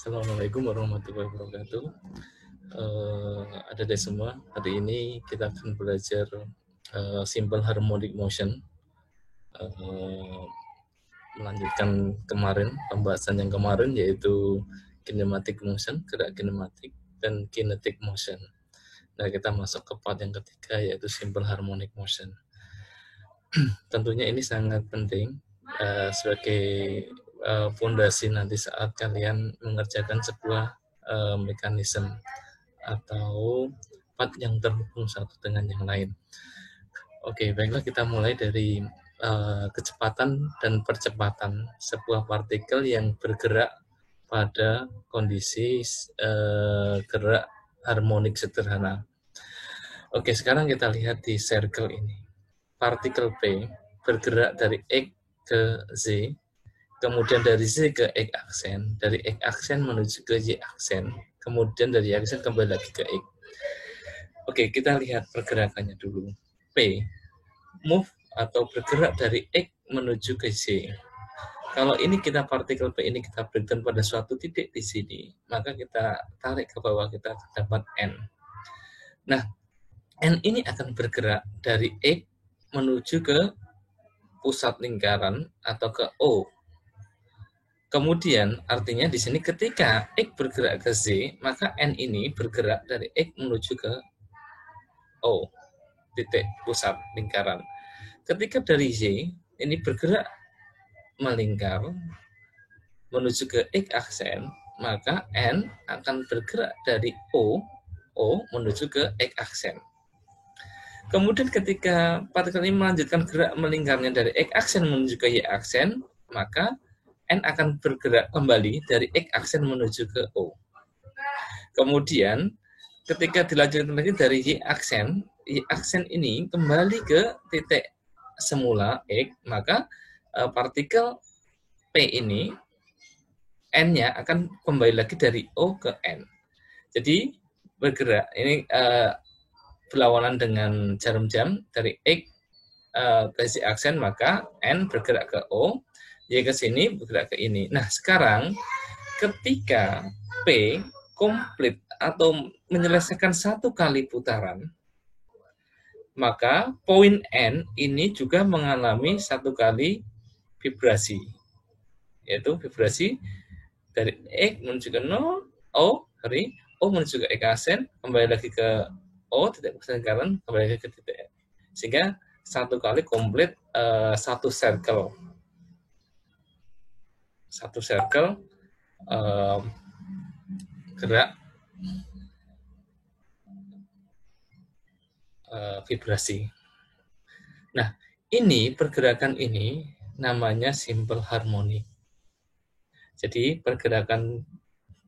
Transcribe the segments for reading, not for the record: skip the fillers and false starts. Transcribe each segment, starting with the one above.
Assalamualaikum warahmatullahi wabarakatuh. Ada semua. Hari ini kita akan belajar simple harmonic motion. Melanjutkan kemarin pembahasan yang kemarin yaitu kinematic motion, gerak kinematik, dan kinetic motion. Nah, kita masuk ke part yang ketiga yaitu simple harmonic motion. Tentunya ini sangat penting sebagai fondasi nanti saat kalian mengerjakan sebuah mekanisme atau part yang terhubung satu dengan yang lain. Oke, baiklah kita mulai dari kecepatan dan percepatan sebuah partikel yang bergerak pada kondisi gerak harmonik sederhana. Oke, sekarang kita lihat di circle ini. Partikel P bergerak dari X ke Z, kemudian dari Z ke X aksen, dari X aksen menuju ke Y aksen, kemudian dari Y aksen kembali lagi ke X. Oke, kita lihat pergerakannya dulu. P, move atau bergerak dari X menuju ke Z. Kalau ini kita partikel P ini kita berikan pada suatu titik di sini, maka kita tarik ke bawah, kita dapat N. Nah, N ini akan bergerak dari X menuju ke pusat lingkaran atau ke O. Kemudian artinya di sini ketika X bergerak ke Z, maka N ini bergerak dari X menuju ke O, titik pusat lingkaran. Ketika dari Z ini bergerak melingkar menuju ke X aksen, maka N akan bergerak dari O menuju ke X aksen. Kemudian ketika partikel ini melanjutkan gerak melingkarnya dari X aksen menuju ke Y aksen, maka N akan bergerak kembali dari X aksen menuju ke O. Kemudian ketika dilanjutkan lagi dari Y aksen ini kembali ke titik semula X, maka partikel P ini N-nya akan kembali lagi dari O ke N. Jadi bergerak ini berlawanan dengan jarum jam dari X ke Z aksen, maka N bergerak ke O, Y ke sini bergerak ke ini. Nah, sekarang ketika P komplit atau menyelesaikan satu kali putaran, maka poin N ini juga mengalami satu kali vibrasi, yaitu vibrasi dari X menuju ke O menuju ke X aksen, kembali lagi ke O, titik lingkaran, kembali lagi ke titik X. Sehingga satu kali komplit satu circle gerak vibrasi. Nah, ini pergerakan ini namanya simple harmonic. Jadi pergerakan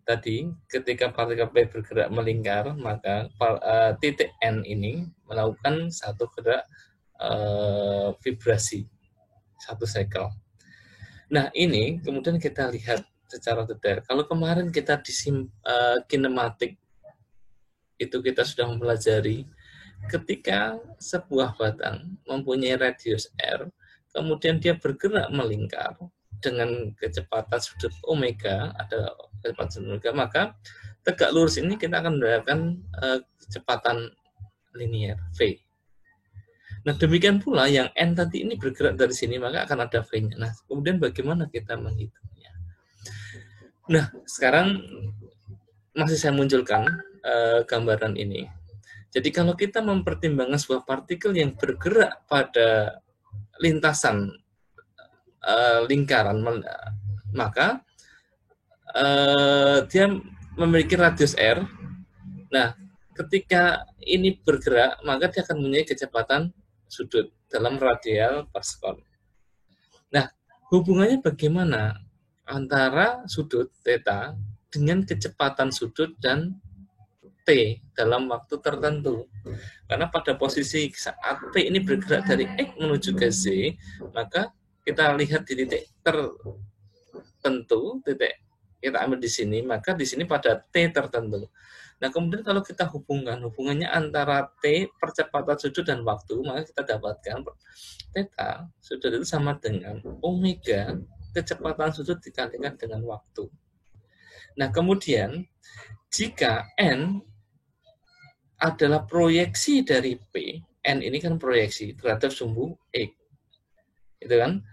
tadi ketika partikel P bergerak melingkar, maka titik N ini melakukan satu gerak vibrasi, satu cycle. Nah, ini kemudian kita lihat secara detail. Kalau kemarin kita di kinematik itu kita sudah mempelajari ketika sebuah batang mempunyai radius R, kemudian dia bergerak melingkar dengan kecepatan sudut omega, ada kecepatan sudut omega, maka tegak lurus ini kita akan mendapatkan kecepatan linier V. Nah, demikian pula yang N tadi ini bergerak dari sini, maka akan ada V-nya. Nah, kemudian bagaimana kita menghitungnya? Nah, sekarang masih saya munculkan gambaran ini. Jadi kalau kita mempertimbangkan sebuah partikel yang bergerak pada lintasan lingkaran, maka dia memiliki radius R. Nah, ketika ini bergerak, maka dia akan mempunyai kecepatan sudut dalam radial per sekon. Nah, hubungannya bagaimana antara sudut theta dengan kecepatan sudut dan T dalam waktu tertentu? Karena pada posisi saat P ini bergerak dari X menuju ke Z, maka kita lihat di titik tertentu, titik kita ambil di sini, maka di sini pada T tertentu. Nah, kemudian kalau kita hubungannya antara T, percepatan sudut, dan waktu, maka kita dapatkan theta sudut itu sama dengan omega kecepatan sudut dikalikan dengan waktu. Nah, kemudian jika N adalah proyeksi dari P, N ini kan proyeksi terhadap sumbu X, itu kan,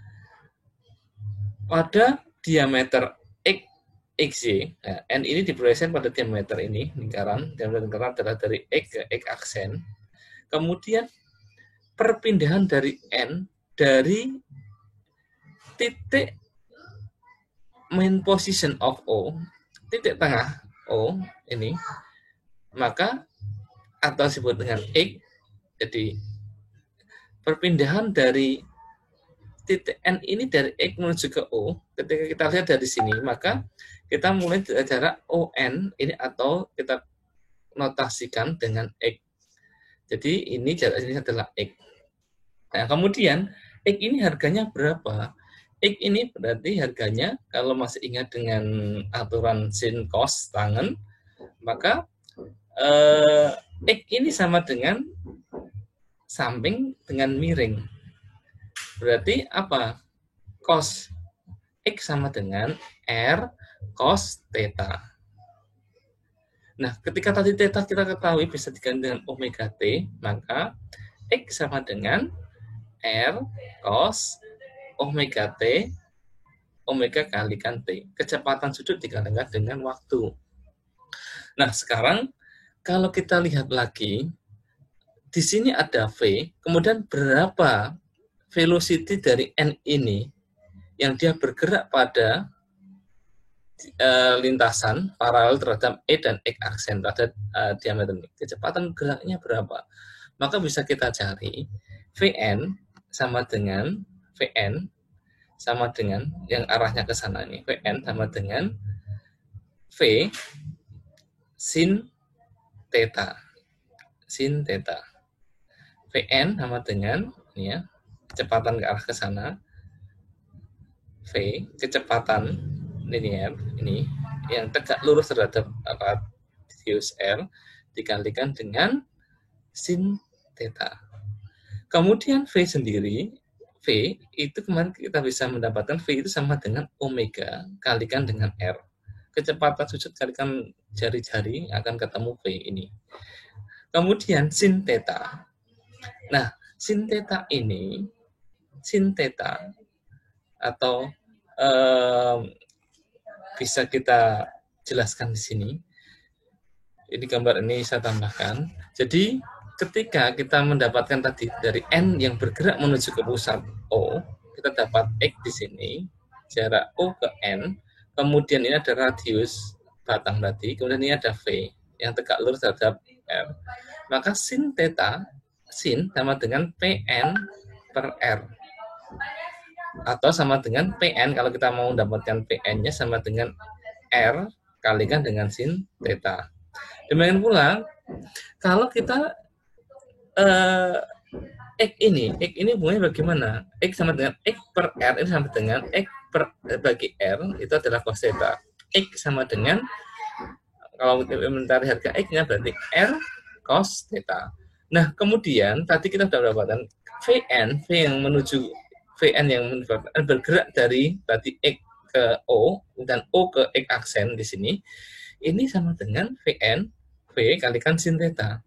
pada diameter X, XY, nah, N ini diproyeksikan pada diameter ini, diameter lingkaran adalah dari X ke X aksen, kemudian perpindahan dari N dari titik main position of O, titik tengah O ini, maka atau disebut dengan X, jadi perpindahan dari titik N ini dari X menuju ke O, ketika kita lihat dari sini, maka kita mulai dari jarak ON ini, atau kita notasikan dengan X. Jadi ini jarak ini adalah X. Nah, kemudian X ini harganya berapa? X ini berarti harganya, kalau masih ingat dengan aturan sin cos tangen, maka X ini sama dengan samping dengan miring. Berarti apa? Cos X sama dengan R cos theta. Nah, ketika tadi theta kita ketahui bisa diganti dengan omega T, maka X sama dengan R cos omega T, omega kalikan T. Kecepatan sudut dikalikan dengan waktu. Nah, sekarang kalau kita lihat lagi, di sini ada V, kemudian berapa velocity dari N ini yang dia bergerak pada lintasan paralel terhadap E dan X aksen pada diameter ini. Kecepatan geraknya berapa? Maka bisa kita cari Vn sama dengan yang arahnya ke sana ini. Vn sama dengan V sin theta. Vn sama dengan ini ya, kecepatan ke arah ke sana. V, kecepatan linear ini yang tegak lurus terhadap radius R dikalikan dengan sin theta. Kemudian V sendiri, V itu kemarin kita bisa mendapatkan V itu sama dengan omega kalikan dengan R. Kecepatan sudut kalikan jari-jari akan ketemu V ini. Kemudian sin theta. Nah, sin theta ini, atau bisa kita jelaskan di sini. Ini gambar ini saya tambahkan. Jadi ketika kita mendapatkan tadi dari N yang bergerak menuju ke pusat O, kita dapat X di sini, jarak O ke N, kemudian ini ada radius batang tadi, kemudian ini ada V yang tegak lurus terhadap R. Maka sin theta, sin sama dengan Pn per R. Atau sama dengan Pn, kalau kita mau mendapatkan Pn-nya sama dengan R kalikan dengan sin theta. Demikian pula, kalau kita X ini hubungannya bagaimana? X sama dengan X per R, ini sama dengan X per bagi R, itu adalah cos theta. X sama dengan, kalau kita mencari harga X-nya berarti R cos theta. Nah, kemudian tadi kita sudah mendapatkan V yang menuju Vn yang bergerak dari tadi X ke O dan O ke X aksen di sini, ini sama dengan Vn, V kalikan sin theta.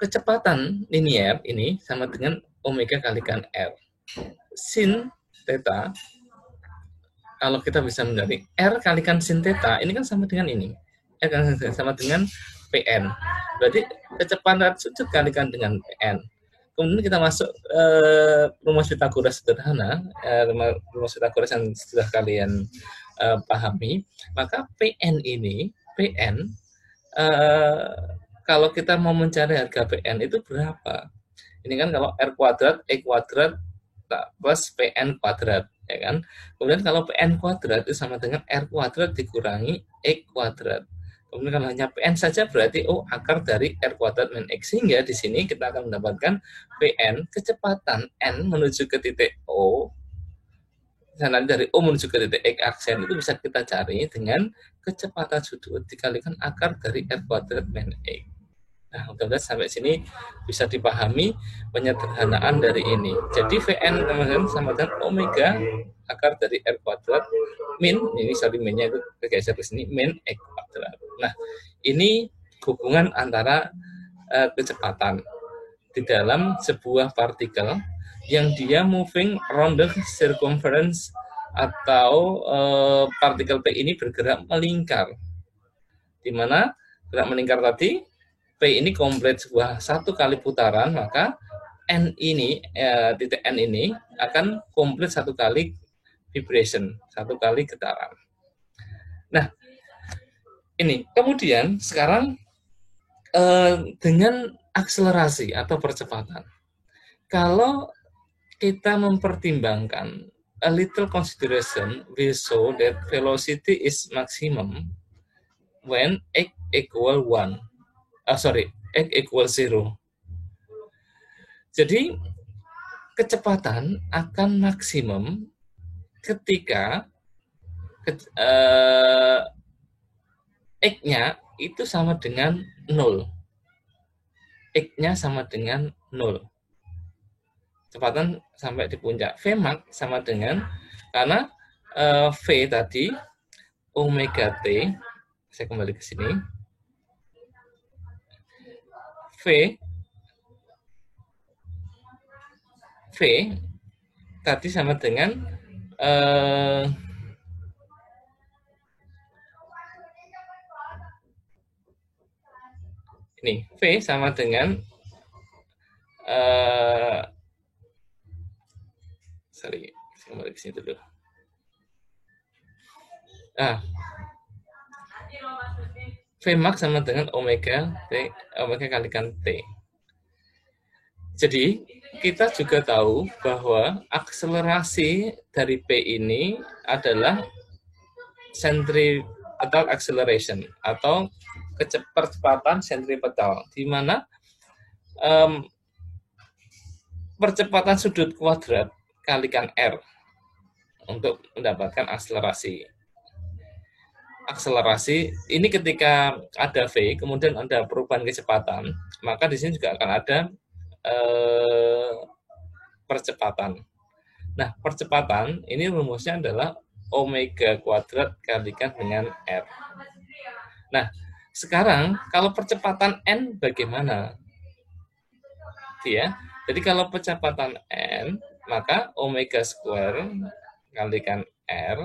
Kecepatan linear ini sama dengan omega kalikan R. Sin theta, kalau kita bisa mencari R kalikan sin theta, ini kan sama dengan ini. R sama dengan Pn. Berarti kecepatan sudut kalikan dengan Pn. Kemudian kita masuk rumus Pythagoras sederhana, rumus Pythagoras yang sudah kalian pahami. Maka Pn ini, kalau kita mau mencari harga Pn itu berapa? Ini kan kalau R kuadrat, E kuadrat plus Pn kuadrat, ya kan? Kemudian kalau Pn kuadrat itu sama dengan R kuadrat dikurangi E kuadrat. Kemudian kalau hanya Pn saja berarti O akar dari R kuadrat min X. Sehingga di sini kita akan mendapatkan Pn, kecepatan N menuju ke titik O, misalnya dari O menuju ke titik X aksen, itu bisa kita cari dengan kecepatan sudut dikalikan akar dari R kuadrat min X. Nah, mudah-mudahan sampai sini bisa dipahami penyederhanaan dari ini. Jadi Vn teman-teman sama dengan omega akar dari R kuadrat min, ini sorry minnya itu bergeser ke sini, min X kuadrat. Nah, ini hubungan antara kecepatan di dalam sebuah partikel yang dia moving around the circumference, atau partikel P ini bergerak melingkar. Di mana gerak melingkar tadi, P ini komplit sebuah satu kali putaran, maka N ini, titik N ini akan komplit satu kali vibration, satu kali getaran. Nah, ini kemudian sekarang dengan akselerasi atau percepatan. Kalau kita mempertimbangkan a little consideration, we show that velocity is maximum when x equal 1. X equal 0. Jadi kecepatan akan maksimum ketika x-nya itu sama dengan 0. X-nya sama dengan 0. Kecepatan sampai di puncak. Vmax sama dengan, karena V tadi omega T, saya kembali ke sini. V tadi sama dengan ini, V sama dengan sorry, saya kembali ke sini dulu. Vmax sama dengan omega T, omega kalikan T. Jadi kita juga tahu bahwa akselerasi dari P ini adalah centripetal acceleration atau percepatan sentripetal, di mana percepatan sudut kuadrat kalikan R untuk mendapatkan akselerasi. Akselerasi ini ketika ada V, kemudian ada perubahan kecepatan, maka di sini juga akan ada percepatan. Nah, percepatan ini rumusnya adalah omega kuadrat kalikan dengan R. Nah, sekarang kalau percepatan N bagaimana? Ya, jadi kalau percepatan N, maka omega square kalikan R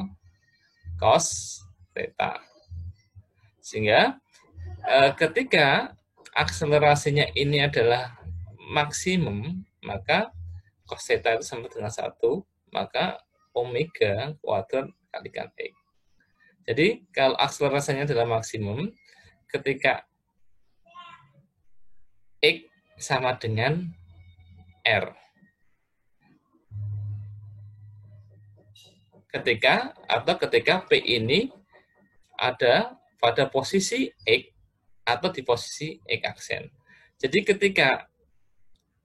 cos theta. Sehingga ketika akselerasinya ini adalah maksimum, maka cos theta itu sama dengan 1, maka omega kuadrat kalikan X. Jadi kalau akselerasinya adalah maksimum, ketika X sama dengan R. Ketika P ini ada pada posisi X atau di posisi X aksen. Jadi ketika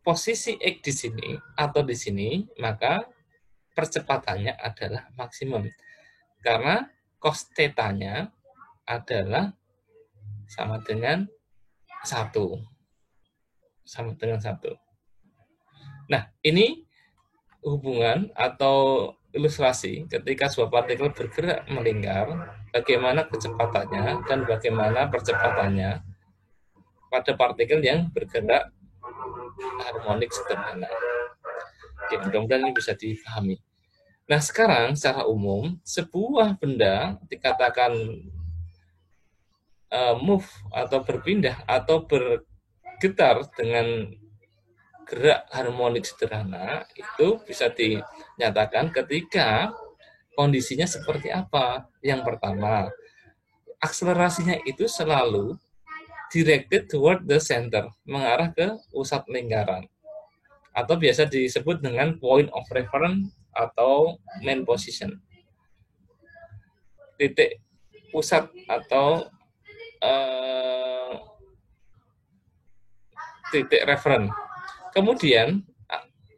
posisi X di sini atau di sini, maka percepatannya adalah maksimum. Karena cos theta-nya adalah sama dengan 1. Sama dengan 1. Nah, ini hubungan atau ilustrasi ketika sebuah partikel bergerak melingkar, bagaimana kecepatannya dan bagaimana percepatannya pada partikel yang bergerak harmonik sederhana. Oke, mudah-mudahan ini bisa dipahami. Nah, sekarang secara umum, sebuah benda dikatakan move atau berpindah atau bergetar dengan gerak harmonik sederhana, itu bisa dinyatakan ketika kondisinya seperti apa. Yang pertama, akselerasinya itu selalu directed toward the center, mengarah ke pusat lingkaran, atau biasa disebut dengan point of reference atau main position, titik pusat atau titik reference. Kemudian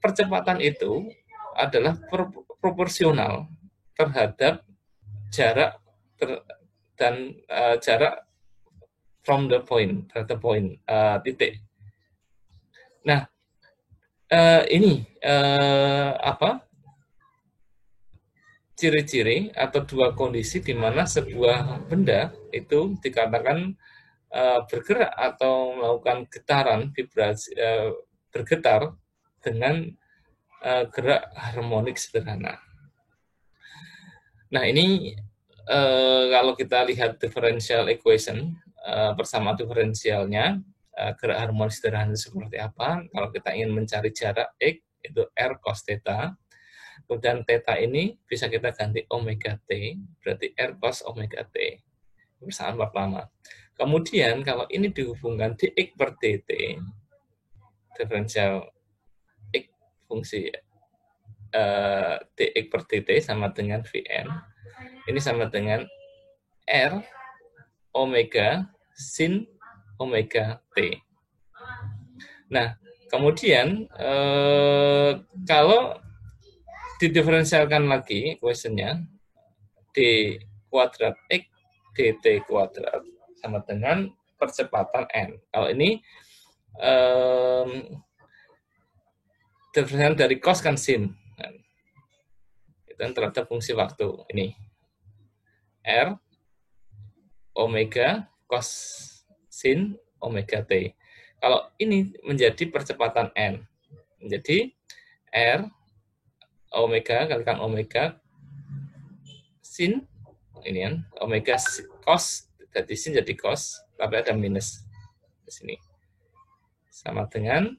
percepatan itu adalah proporsional terhadap jarak dan jarak from the point, data point, titik. Nah, ini apa? Ciri-ciri atau dua kondisi di mana sebuah benda itu dikatakan bergerak atau melakukan getaran, vibrasi, bergetar dengan gerak harmonik sederhana. Nah, ini kalau kita lihat differential equation, bersama diferensialnya, gerak harmonik sederhana seperti apa? Kalau kita ingin mencari jarak X, itu R cos theta. Kemudian theta ini bisa kita ganti omega T, berarti R cos omega T. Persamaan pertama. Kemudian kalau ini dihubungkan dx per dt, diferensial x fungsi dx per dt sama dengan Vn. Ini sama dengan R omega sin omega T. Nah, kemudian kalau didiferensialkan lagi equation-nya, d kuadrat x dt kuadrat sama dengan percepatan n. Kalau ini diferensial dari cos kan sin. Itu terhadap fungsi waktu. Ini R omega cos sin omega T. Kalau ini menjadi percepatan n. Menjadi R omega kalikan omega sin ini kan omega cos, jadi sin jadi cos, tapi ada minus di sini. Sama dengan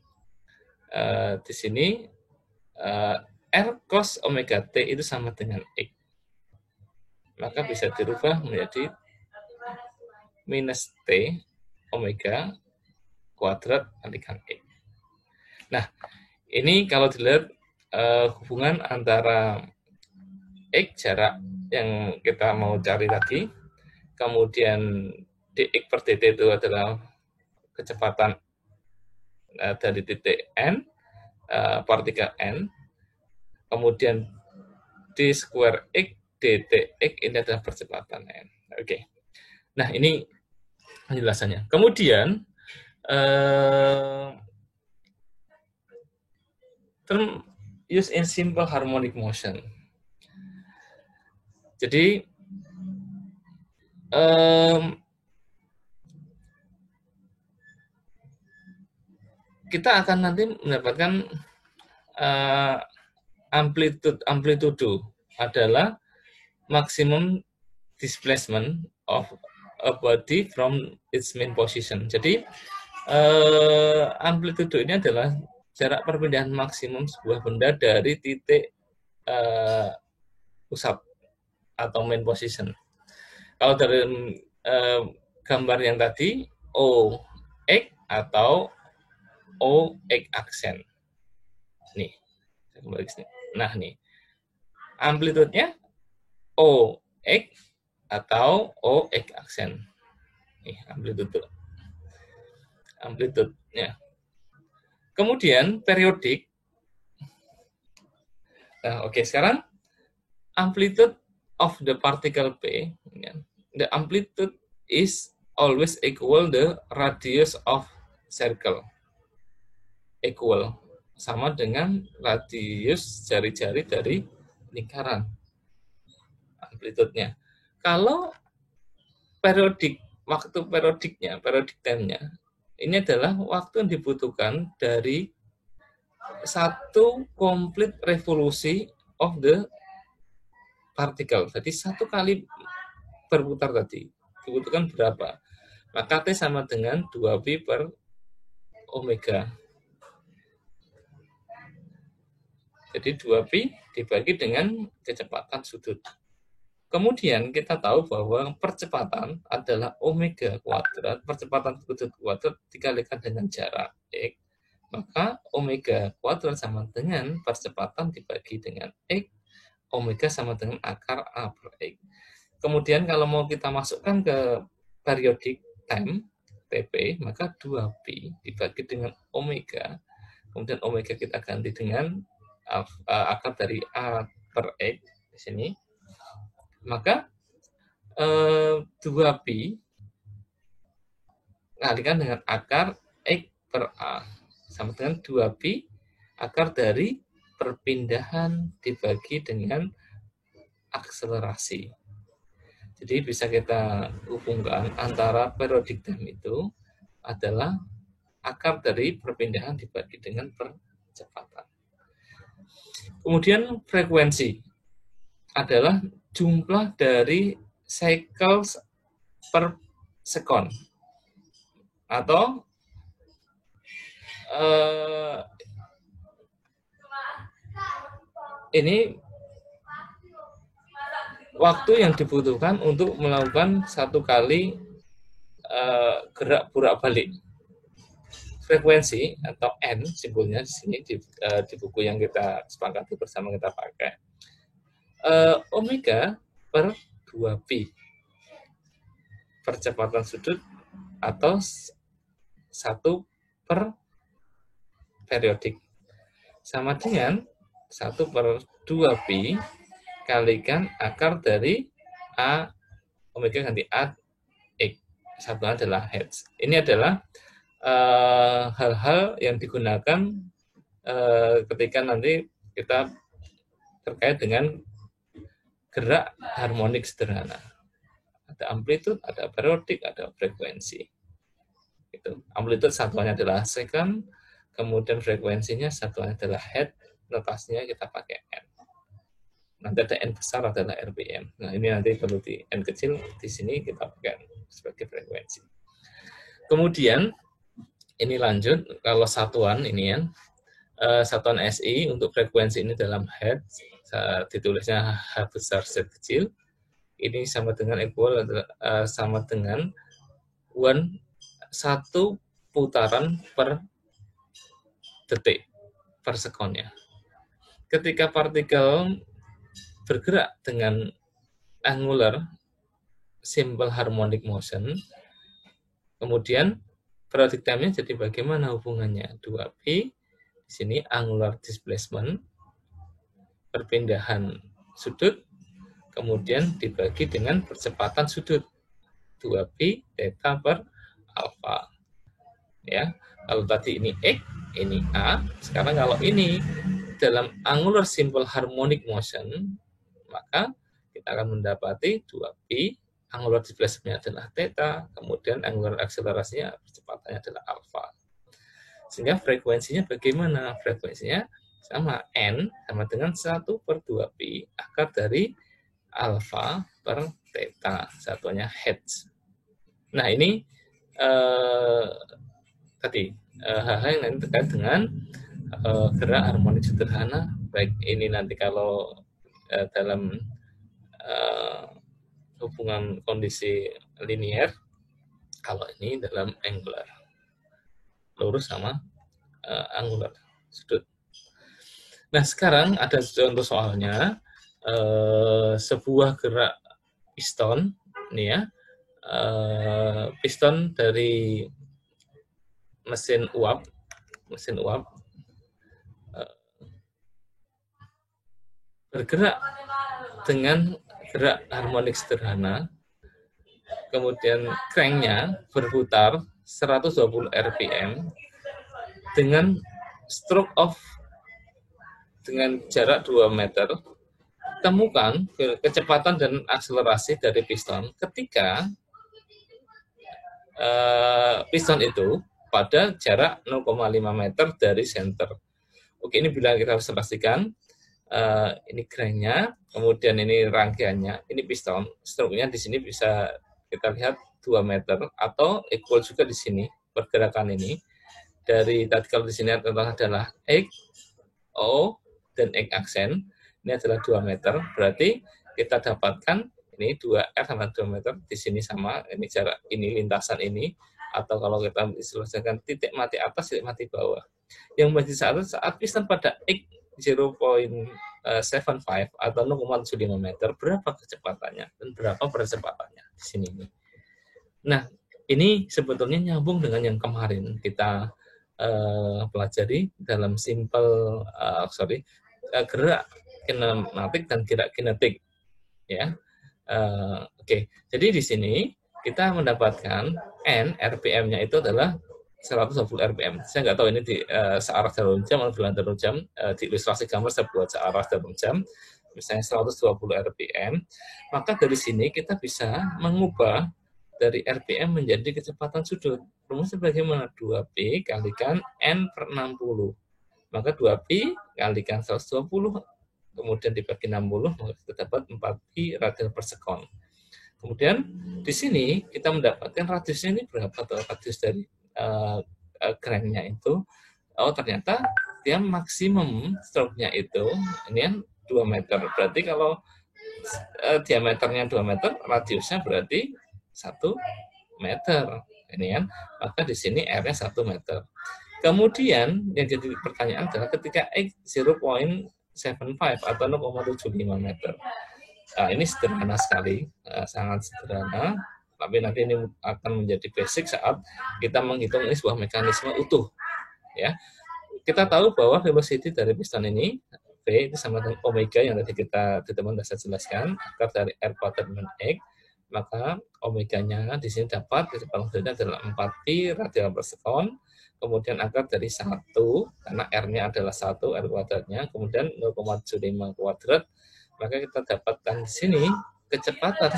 di sini R cos omega T itu sama dengan X. Maka bisa dirubah menjadi minus T omega kuadrat kalikan X. Nah, ini kalau dilihat hubungan antara X, jarak yang kita mau cari tadi, kemudian dx per dt itu adalah kecepatan dari titik n, partikel n, kemudian d square x dt x ini adalah percepatan n. Oke. Nah, ini penjelasannya. Kemudian term use in simple harmonic motion. Jadi kita akan nanti mendapatkan amplitude adalah maximum displacement of a body from its main position. Jadi amplitude ini adalah jarak perpindahan maksimum sebuah benda dari titik pusat atau main position. Kalau dari gambar yang tadi OX atau OX aksen. Nih, saya kembali ke sini. Nah, nih. Amplitudenya OX atau OX aksen. Nih, amplitudenya. Kemudian periodik. Nah, oke, sekarang amplitude of the particle P, the amplitude is always equal the radius of circle. Equal, sama dengan radius jari-jari dari lingkaran. Amplitudenya. Kalau periodik, waktu periodiknya, periodic time-nya, ini adalah waktu yang dibutuhkan dari satu complete revolusi of the particle. Jadi satu kali berputar tadi dibutuhkan berapa? Maka T sama dengan 2pi per omega. Jadi 2pi dibagi dengan kecepatan sudut. Kemudian kita tahu bahwa percepatan adalah omega kuadrat, percepatan sudut kuadrat dikalikan dengan jarak X. Maka omega kuadrat sama dengan percepatan dibagi dengan X. Omega sama dengan akar A per X. Kemudian kalau mau kita masukkan ke periodic time, TP, maka 2pi dibagi dengan omega. Kemudian omega kita ganti dengan akar dari A per X di sini. Maka 2pi kalikan dengan akar X per A sama dengan 2pi akar dari perpindahan dibagi dengan akselerasi. Jadi bisa kita hubungkan antara periodic time itu adalah akar dari perpindahan dibagi dengan percepatan. Kemudian frekuensi adalah jumlah dari cycles per second atau ini waktu yang dibutuhkan untuk melakukan satu kali gerak bolak-balik. Frekuensi atau N simbolnya di sini di buku yang kita sepakati bersama kita pakai omega per 2pi percepatan sudut atau 1 per periodik sama dengan 1 per 2pi kalikan akar dari A omega ganti A X. Satunya adalah hertz. Ini adalah hal-hal yang digunakan ketika nanti kita terkait dengan gerak harmonik sederhana. Ada amplitude, ada periodik, ada frekuensi. Itu. Amplitude satuannya adalah second, kemudian frekuensinya satuannya adalah hertz, notasinya kita pakai N. Nanti ada N besar adalah RPM. Nah, ini nanti perlu di N kecil, di sini kita pakai sebagai frekuensi. Kemudian, ini lanjut, kalau satuan ini ya, satuan SI untuk frekuensi ini dalam hertz, ditulisnya H besar Z kecil, ini sama dengan sama dengan 1 putaran per detik per sekonnya. Ketika partikel bergerak dengan angular simple harmonic motion, kemudian periodic time-nya jadi bagaimana hubungannya? 2pi, di sini angular displacement, perpindahan sudut, kemudian dibagi dengan percepatan sudut, 2pi theta per alpha. Ya, kalau tadi ini X, ini A, sekarang kalau ini dalam angular simple harmonic motion, maka kita akan mendapati 2pi, angular displacement-nya adalah theta, kemudian angular akselerasinya, percepatannya adalah alpha. Sehingga frekuensinya bagaimana? Frekuensinya sama N sama dengan 1 per 2pi akar dari alpha per theta, satuannya hertz. Nah, ini tadi hal-hal yang terkait dengan gerak harmonik sederhana, baik ini nanti kalau dalam hubungan kondisi linier, kalau ini dalam angular, lurus sama angular sudut. Nah, sekarang ada contoh soalnya, sebuah gerak piston, ini ya, piston dari mesin uap bergerak dengan gerak harmonik sederhana, kemudian cranknya berputar 120 rpm dengan stroke off dengan jarak 2 meter. Temukan kecepatan dan akselerasi dari piston ketika piston itu pada jarak 0,5 meter dari center. Oke, ini bila kita observasikan, ini cranknya, kemudian ini rangkaiannya, ini piston, stroke-nya di sini bisa kita lihat 2 meter, atau equal juga di sini, pergerakan ini. Dari tadi kalau di sini adalah X, O, dan X aksen, ini adalah 2 meter, berarti kita dapatkan ini 2R sama 2 meter, di sini sama, ini jarak, ini lintasan ini, atau kalau kita istilahkan titik mati atas, titik mati bawah. Yang menjadi saat piston pada X 0.75 atau 0,75 meter, berapa kecepatannya dan berapa percepatannya di sini. Nah, ini sebetulnya nyambung dengan yang kemarin kita pelajari dalam simple gerak kinematik dan gerak kinetik, ya. Oke. Jadi di sini kita mendapatkan N, RPM-nya itu adalah 120 RPM. Saya nggak tahu ini di searah dalam jam atau bulan dalam jam. Di ilustrasi gambar saya buat searah dalam jam, misalnya 120 RPM. Maka dari sini kita bisa mengubah dari RPM menjadi kecepatan sudut. Rumusnya bagaimana? 2P kalikan N per 60. Maka 2Pi kalikan 120, kemudian dibagi 60, maka kita dapat 4Pi radian per sekon. Kemudian di sini kita mendapatkan radiusnya ini berapa, atau radius dari cranknya itu. Oh, ternyata dia maksimum stroke-nya itu ini kan 2 meter. Berarti kalau diameternya 2 meter, radiusnya berarti 1 meter. Ini kan, maka di sini R-nya 1 meter. Kemudian yang jadi pertanyaan adalah ketika X 0.75 atau 0,75 meter. Nah, ini sederhana sekali, sangat sederhana, tapi nanti ini akan menjadi basic saat kita menghitung ini sebuah mekanisme utuh. Ya, kita tahu bahwa velocity dari piston ini V itu sama dengan omega yang tadi kita teman saya jelaskan, akar dari R kuadrat dengan X, maka omeganya di sini dapat kecepatan sudutnya adalah 4pi radian per sekon. Kemudian akar dari 1, karena R-nya adalah 1, R kuadratnya, kemudian 0,75 kuadrat, maka kita dapatkan di sini kecepatan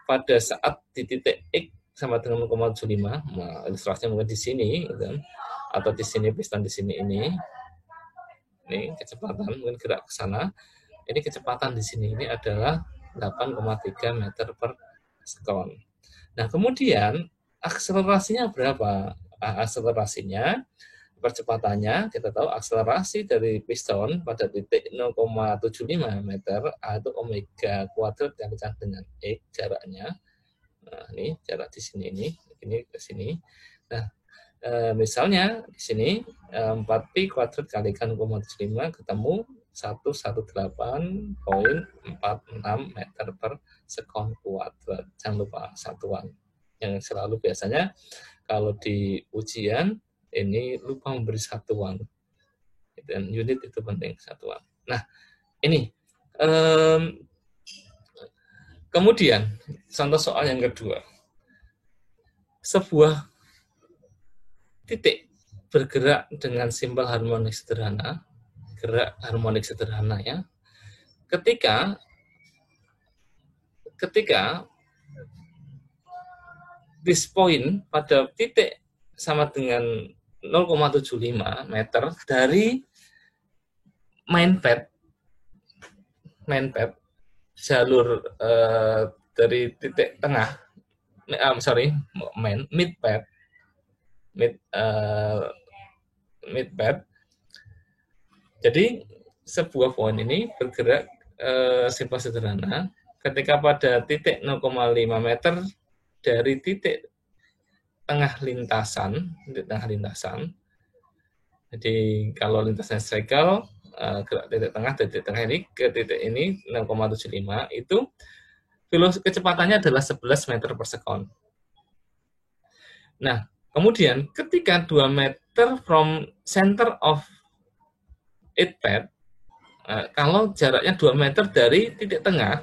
pada saat di titik X sama dengan 0,75, nah, ilustrasinya mungkin di sini, gitu, atau di sini piston di sini ini kecepatan mungkin gerak ke sana, ini kecepatan di sini ini adalah 8,3 meter per sekon. Nah, kemudian akselerasinya berapa? Akselerasinya, percepatannya, kita tahu akselerasi dari piston pada titik 0,75 meter, atau omega kuadrat kalikan dengan X jaraknya. Nah, ini jarak di sini ini ke sini. Nah, misalnya di sini 4pi kuadrat kalikan 0,75 ketemu 118,46 meter per sekon kuadrat. Jangan lupa satuan. Yang selalu biasanya kalau di ujian ini lupa memberi satuan. Dan unit itu penting, satuan. Nah, ini. Kemudian, contoh soal yang kedua. Sebuah titik bergerak dengan simbol harmonik sederhana, gerak harmonik sederhana ya. Ketika this point pada titik sama dengan 0,75 meter dari main pad jalur dari titik tengah, mid pad. Jadi sebuah poin ini bergerak simpel sederhana ketika pada titik 0,5 meter dari titik tengah lintasan. Jadi kalau lintasannya circle, gerak titik tengah ini ke titik ini 0,75, itu kecepatannya adalah 11 meter per sekon. Nah, kemudian ketika 2 meter from center of it pad, kalau jaraknya 2 meter dari titik tengah,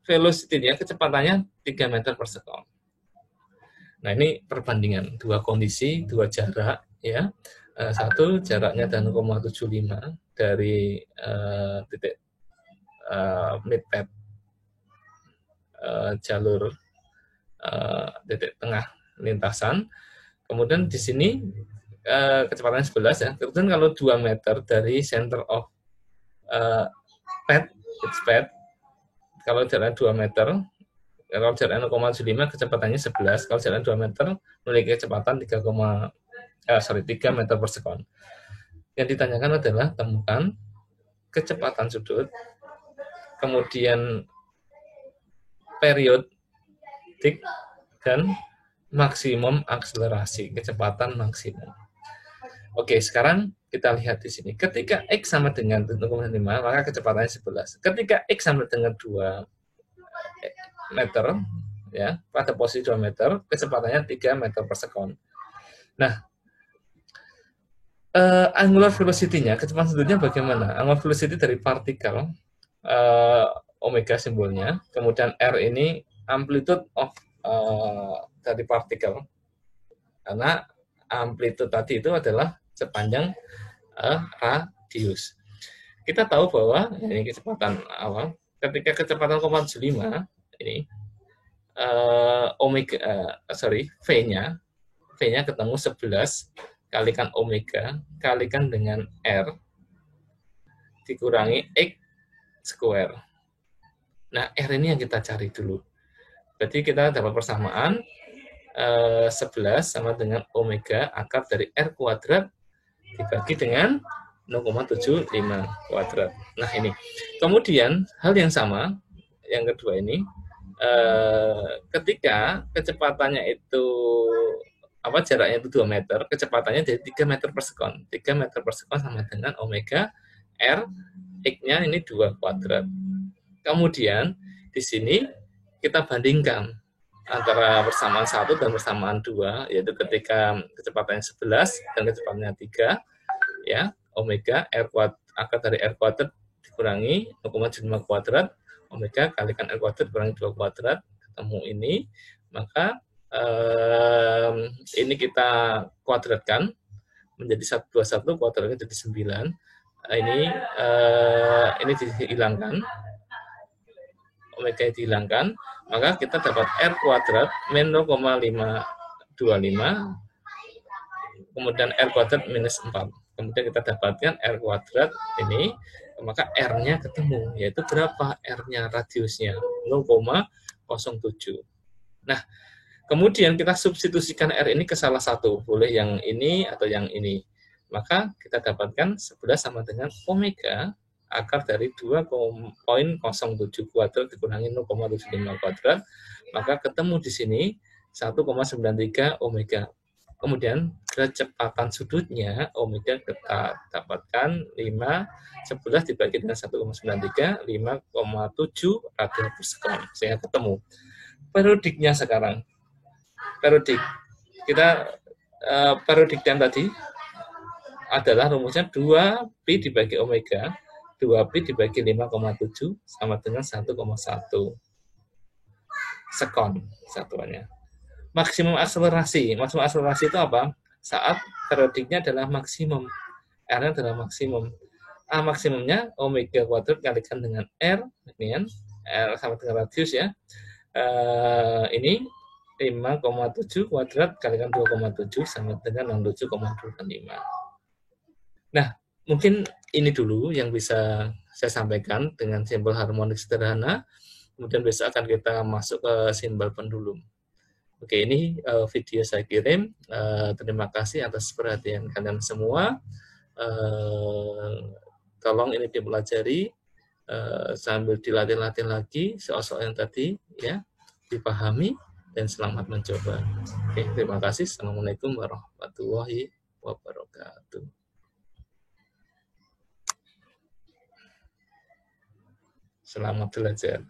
velocity-nya, kecepatannya 3 meter per sekon. Nah, ini perbandingan dua kondisi, dua jarak ya. Satu jaraknya adalah 0,75 dari titik mid pad jalur titik tengah lintasan. Kemudian di sini kecepatannya 11 ya. Kemudian kalau 2 meter dari center of pad, kalau jaraknya 2 meter, kalau jaraknya 0,75 kecepatannya 11, kalau jaraknya 2 meter memiliki kecepatan 3 meter per sekon. Yang ditanyakan adalah temukan kecepatan sudut, kemudian periodik, dan maksimum akselerasi, kecepatan maksimum. Oke, sekarang kita lihat di sini. Ketika X sama dengan 0,5, maka kecepatannya 11. Ketika X sama dengan 2 meter, ya, pada posisi 2 meter, kecepatannya 3 meter per sekon. Nah, angular velocity-nya, kecepatan sudutnya bagaimana? Angular velocity dari partikel, omega simbolnya, kemudian R ini amplitude of dari partikel, karena amplitude tadi itu adalah sepanjang radius. Kita tahu bahwa ini kecepatan awal, ketika kecepatan 0,75 ini V-nya ketemu 11 kalikan omega kalikan dengan R dikurangi X square. Nah, R ini yang kita cari dulu. Berarti kita dapat persamaan 11 sama dengan omega akar dari R kuadrat dibagi dengan 0,75 kuadrat. Nah, ini. Kemudian, hal yang sama, yang kedua ini, ketika kecepatannya itu, jaraknya itu 2 meter, kecepatannya jadi 3 meter per sekon. 3 meter per sekon sama dengan omega R, X-nya ini 2 kuadrat. Kemudian, di sini kita bandingkan antara persamaan 1 dan persamaan 2, yaitu ketika kecepatannya 11 dan kecepatannya 3, ya, omega R kuadrat, akar dari R kuadrat dikurangi 0,75 kuadrat, omega kalikan R kuadrat dikurangi 2 kuadrat, ketemu ini, maka ini kita kuadratkan menjadi 121, kuadratnya jadi 9. Ini dihilangkan, omega dihilangkan, maka kita dapat R kuadrat min 0,525, kemudian R kuadrat minus 4. Kemudian kita dapatkan R kuadrat ini, maka R-nya ketemu, yaitu berapa R-nya, radiusnya, 0,07. Nah, kemudian kita substitusikan R ini ke salah satu, boleh yang ini atau yang ini. Maka kita dapatkan 11 sama dengan omega akar dari 2,07 kuadrat dikurangi 0,75 kuadrat, maka ketemu di sini 1,93 omega. Kemudian kecepatan sudutnya omega kita dapatkan 11 dibagi dengan 1,93, 5,7 radian per sekon. Sehingga ketemu. Periodiknya sekarang. Periodik. Kita periodik yang tadi adalah rumusnya 2pi dibagi omega, 2pi dibagi 5,7 sama dengan 1,1 sekon satuannya. Maksimum akselerasi itu apa? Saat periodiknya adalah maksimum, R-nya adalah maksimum. Maksimumnya omega kuadrat kalikan dengan R, ini kan, R sama dengan radius ya. Ini 5,7 kuadrat kalikan 2,7 sama dengan 67,25. Nah, mungkin ini dulu yang bisa saya sampaikan dengan simbol harmonik sederhana. Kemudian besok akan kita masuk ke simbol pendulum. Oke, ini video saya kirim. Terima kasih atas perhatian kalian semua. Tolong ini dipelajari sambil dilatih-latih lagi soal-soal yang tadi, ya, dipahami. Dan selamat mencoba. Oke, terima kasih. Assalamualaikum warahmatullahi wabarakatuh. Selamat belajar.